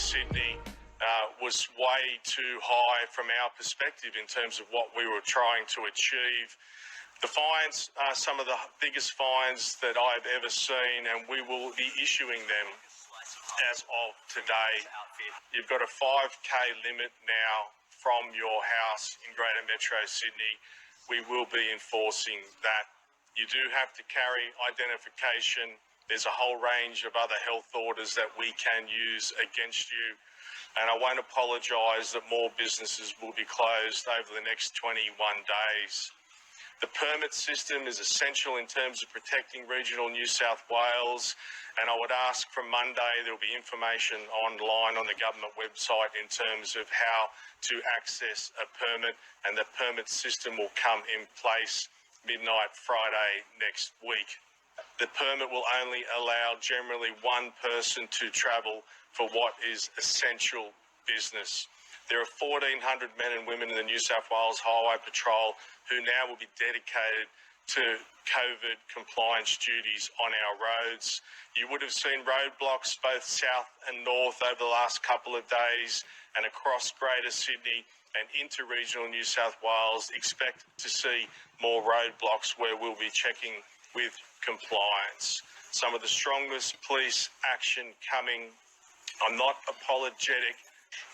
Sydney was way too high from our perspective in terms of what we were trying to achieve. The fines are some of the biggest fines that I've ever seen, and we will be issuing them as of today. You've got a 5K limit now from your house in Greater Metro Sydney. We will be enforcing that. You do have to carry identification. There's a whole range of other health orders that we can use against you. And I won't apologise that more businesses will be closed over the next 21 days. The permit system is essential in terms of protecting regional New South Wales, and I would ask from Monday there will be information online on the government website in terms of how to access a permit, and the permit system will come in place midnight Friday next week. The permit will only allow generally one person to travel for what is essential business. There are 1,400 men and women in the New South Wales Highway Patrol who now will be dedicated to COVID compliance duties on our roads. You would have seen roadblocks both south and north over the last couple of days, and across Greater Sydney and into regional New South Wales. Expect to see more roadblocks where we'll be checking with compliance. Some of the strongest police action coming. I'm not apologetic.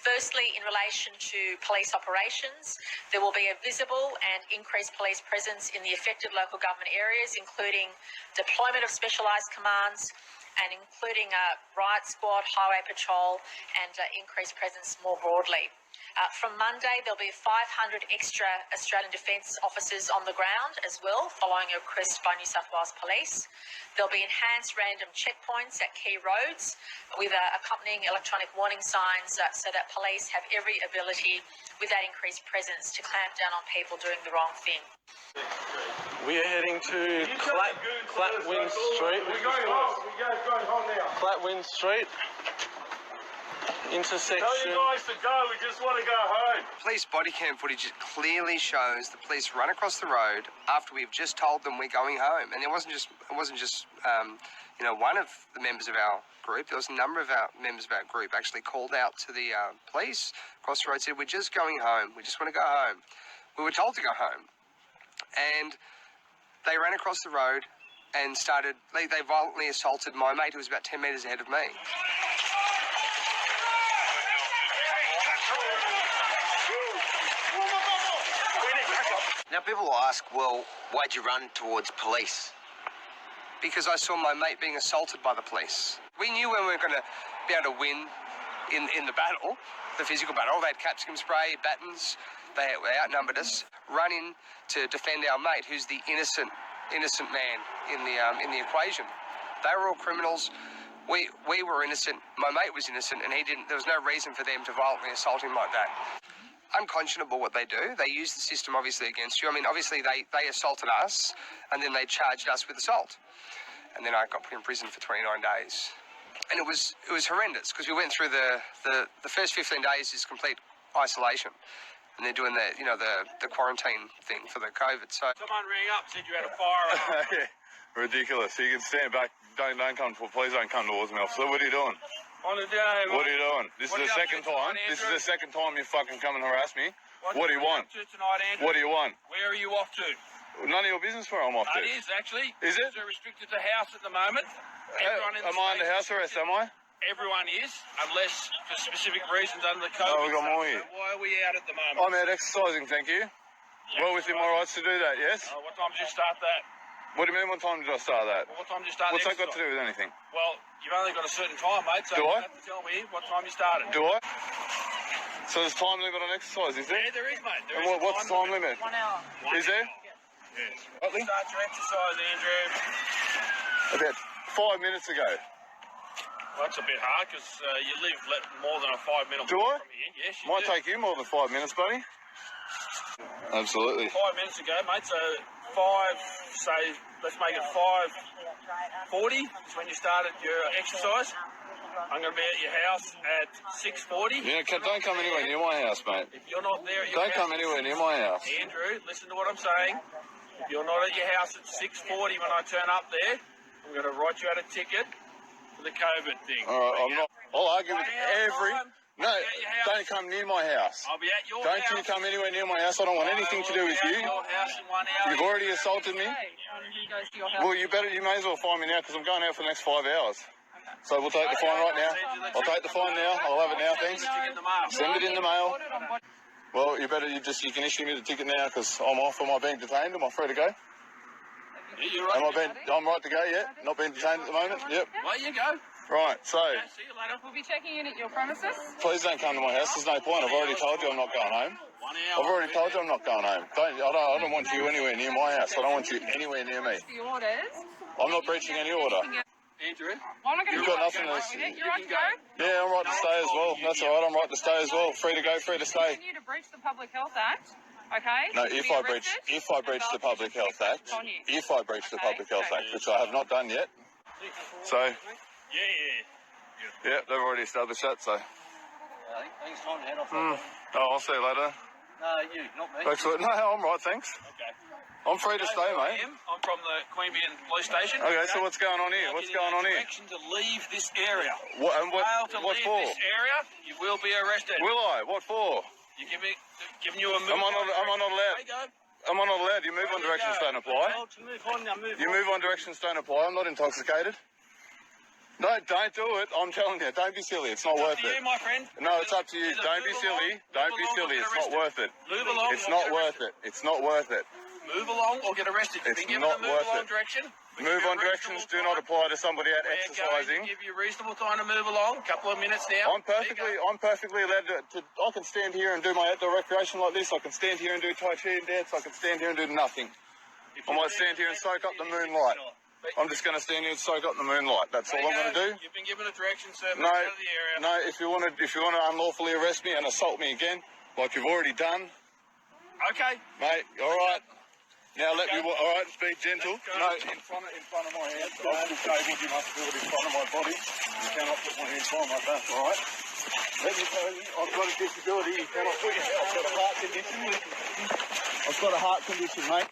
Firstly, in relation to police operations, there will be a visible and increased police presence in the affected local government areas, including deployment of specialised commands and including a riot squad, highway patrol and increased presence more broadly. From Monday, there'll be 500 extra Australian Defence officers on the ground as well, following a request by New South Wales Police. There'll be enhanced random checkpoints at key roads with accompanying electronic warning signs so that police have every ability with that increased presence to clamp down on people doing the wrong thing. We are heading to Clatwin Street. We're going home. We're going home now. Clatwin Street. Intersection. Tell you guys to go. We just want to go home. Police body cam footage clearly shows the police run across the road after we've just told them we're going home, and it wasn't just one of the members of our group. There was a number of our members of our group actually called out to the police across the road, said we're just going home. We just want to go home. We were told to go home, and they ran across the road and started. They violently assaulted my mate, who was about 10 metres ahead of me. Now people will ask, well, why'd you run towards police? Because I saw my mate being assaulted by the police. We knew when we were going to be able to win in the battle, the physical battle. They had capsicum spray, batons. They outnumbered us. Run in to defend our mate, who's the innocent man in the equation. They were all criminals. We were innocent. My mate was innocent, and there was no reason for them to violently assault him like that. Unconscionable what they do. They use the system obviously against you. I mean, obviously they assaulted us and then they charged us with assault. And then I got put in prison for 29 days. And it was horrendous because we went through the first 15 days is complete isolation. And they're doing the quarantine thing for the COVID. So Someone rang up, said you had a firearm. Yeah, ridiculous. You can stand back. Don't come. Please don't come towards me, officer. What are you doing? On the day, What are you doing? This is the second time. This is the second time you fucking come and harass me. What do you want? Tonight, Andrew? What do you want? Where are you off to? None of your business where I'm off to. It is, actually. Is it? It's restricted to house at the moment. Everyone in the Am I under state's house arrest, am I? Everyone is, unless for specific reasons under the COVID. Oh, we've got more here. So why are we out at the moment? I'm out exercising, thank you. Well within my rights to do that, yes? What time did you start that? What do you mean, what time did I start that? Well, what time did you start What's the that got to do with anything? Well, you've only got a certain time, mate, so Do you I? have to tell me what time you started. Do I? So there's time limit on exercise, is there? Yeah, there is, mate. There And is a what's the time limit? 1 hour. Is there? Yes. What? Start your exercise, Andrew. About 5 minutes ago. Well, that's a bit hard because you live more than a 5 minute Do walk I? from here. Yes, you Might do. take you more than 5 minutes, buddy. Absolutely. 5 minutes ago, mate, so let's make it 5:40 is when you started your exercise. I'm going to be at your house at 6:40. Don't come anywhere near my house, mate. If you're not there at your Don't house... come anywhere near my house. Andrew, listen to what I'm saying. If you're not at your house at 6:40 when I turn up there, I'm going to write you out a ticket for the COVID thing. All right, I'm not... I'll argue with Right every... outside. No, I'll be at your house. don't come near my house. I'll be at your Don't house. you come anywhere near my house. I don't want anything to do with I'll be you. at your house in 1 hour. You've already assaulted me. Well, you may as well find me now because I'm going out for the next 5 hours. So we'll take the fine right now. I'll take the fine now. I'll have it now, thanks. Send it in the mail. Well, you can issue me the ticket now because I'm off. Am I being detained? Am I free to go? I'm right to go, yeah? Not being detained at the moment? Yep. Well, you go. Right, so Okay, see you later. We'll be checking in at your premises. please don't come to my house. There's no point. I've already told you I'm not going home. 1 hour. I've already told you I'm not going home. I don't want you anywhere near my house. I don't want you anywhere near me. The orders. I'm not breaching any order. Andrew. Well, I'm not going to You've got nothing to... You're right to go. Yeah, I'm right to stay as well. That's all right. I'm right to stay as well. Free to go, free to stay. Continue to breach the Public Health Act. Okay. No, You'll if be I breach arrested the Public Health Act, on you. if I breach the Okay, Public Health okay. Act, which I have not done yet. So, Yeah. yeah, they've already established that. So, Thanks, time to head off. I'll see you later. No, you, not me. Excellent. No, I'm right. Thanks. Okay. I'm free to stay, mate. I'm from the Queanbeyan Police Station. Okay, so what's going on here? What's going on here? Direction to leave this area. What and Fail what? to What leave for? this area, you will be arrested. Will I? What for? You giving you a move. Am I not allowed? There you go. Am I not allowed? You move on directions don't apply. Move on now, move You move on directions don't apply. I'm not intoxicated. No, don't do it. I'm telling you, don't be silly. It's not worth To it. you, my friend. No, it's up to you. Either Don't be move silly. along, Don't move be along or silly. get It's not arrested. worth it. Move along. It's or not get worth arrested. it. It's not worth it. Move along or get arrested. You've It's been given not a move worth along it. direction. We Move give you on a directions do reasonable not time. apply to somebody out We're going to exercising. give you reasonable time to move along. A couple of minutes now. I'm perfectly allowed to. I can stand here and do my outdoor recreation like this. I can stand here and do Tai Chi and dance. I can stand here and do nothing. I might stand here and soak up the moonlight. I'm just going to stand here and soak up the moonlight. That's all I'm going to do. You've been given a direction, sir. Move No, out of the area. no. If you want to unlawfully arrest me and assault me again, like you've already done, Okay. mate. All right. Now let me. All right. Be gentle. Let's go. No, in front of my head. I'm disabled. You must do it in front of my body. You cannot put my hands on like that. All right. Let me tell you, I've got a disability. You cannot put your. I've got a heart condition. I've got a heart condition, mate.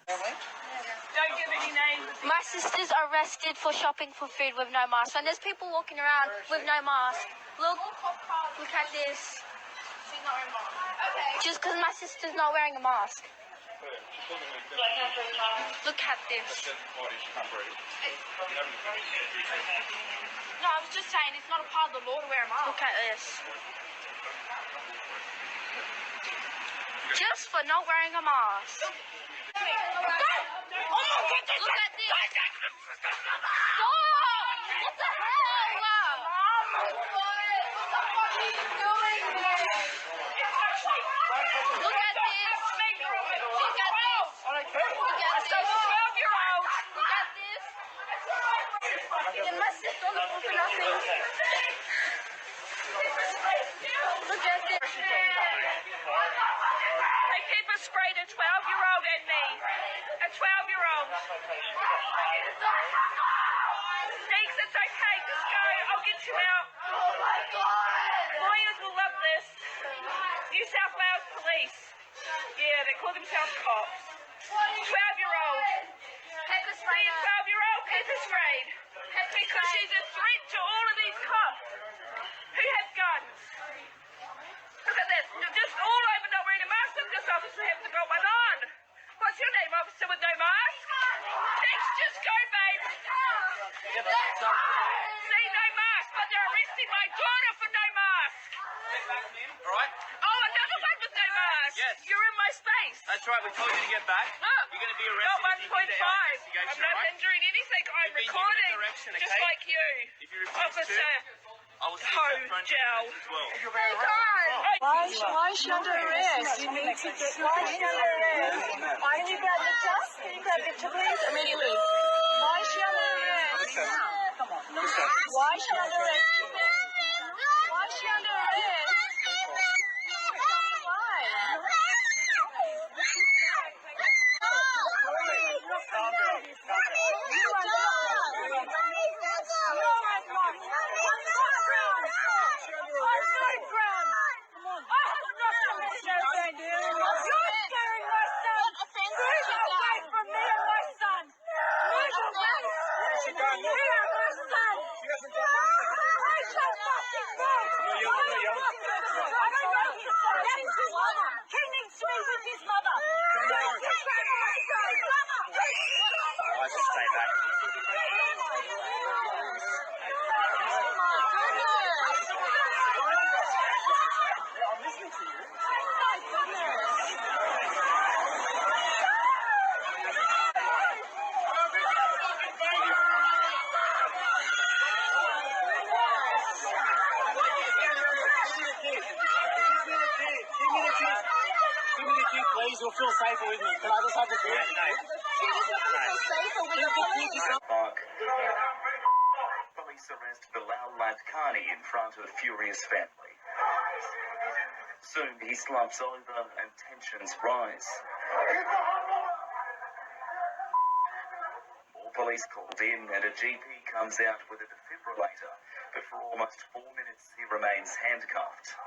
Don't give any names. My sister's arrested for shopping for food with no mask. And there's people walking around with no mask. Look at this. Just because my sister's not wearing a mask. Look at this. No, I was just saying it's not a part of the law to wear a mask. Look at this. Just for not wearing a mask. Look at this. Stop! What the hell? Look at this. Look at this. Look at this. 12-year-old. Look at this. And my sister on the floor for nothing. Look at this. They keep a spray to 12-year-old and me. A 12-year-old. Thanks, it's okay. Just go. I'll get you out. Lawyers will love this. New South Wales Police. Yeah, they call themselves cops. 12-year-old. Pepper See spray. a 12-year-old pepper sprayed. Because she's a threat to all of these cops who have guns. Look at this. You're just all over not wearing a mask. This officer has got one on. What's your name, officer with no mask? Thanks, just go, babe. See, no mask, but they're arresting my daughter for no mask. All right. Oh, another one with no mask. Yes. You're in my space. That's right. We told you to get back. Look. You're going to be Not arrested. 1.5. I'm not hindering anything. I'm You've been given a recording. direction, Just okay? like you. If you refuse Officer. I will sit Ho, up front gel. as well. Why is she under arrest? You need to get. Why is she under arrest? Can you grab the test? Can you grab the please? Immediately. Why is she under arrest? Why is she under arrest? Why is she under arrest? I just stay back. Please, you'll feel safer with me. Can I just have the key? Park. Police arrest Bilal Latkani in front of furious family. Soon he slumps over and tensions rise. More police called in and a GP comes out with a defibrillator, but for almost 4 minutes he remains handcuffed.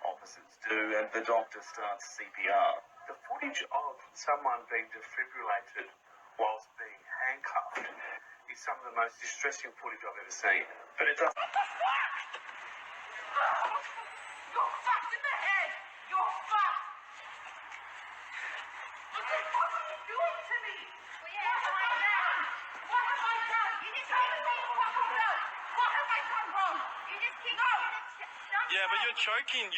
Officers do, and the doctor starts CPR. The footage of someone being defibrillated whilst being handcuffed is some of the most distressing footage I've ever seen. But it doesn't. What the fuck? You're fucked in the head. You're fucked. What the fuck are you doing to me? What have I done? What have I done? You just tell me what the fuck I've done. What have I done wrong? You just keep Yeah, but you're choking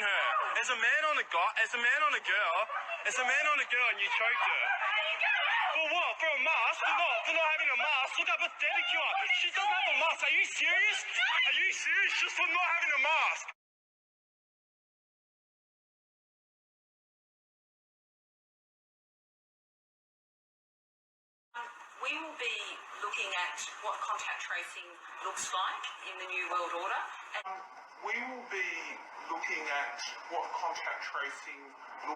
her. As a man on a girl, and you choked her. For what? For a mask? For not having a mask? Look how pathetic you are. She doesn't have a mask. Are you serious? Are you serious? Just for not having a mask? We will be looking at what contact tracing looks like in the New World Order. We will be looking at what contact tracing looks